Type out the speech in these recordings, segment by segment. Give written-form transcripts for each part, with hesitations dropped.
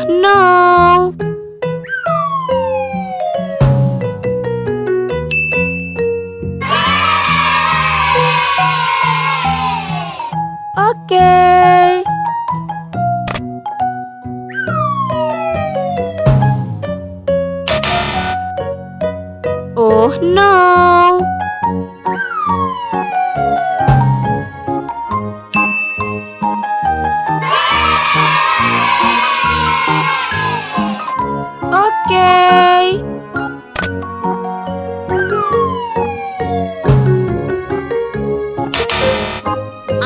Oh no! Okay. Oh no! Okay.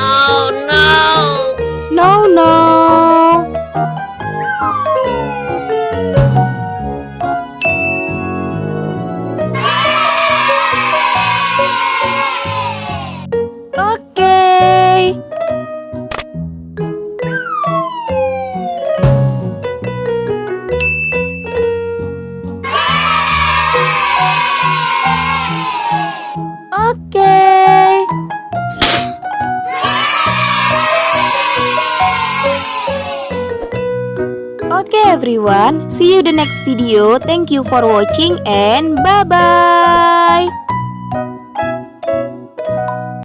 Oh no! No, no. Okay. Okay. Okay everyone, see you the next video. Thank you for watching and bye-bye.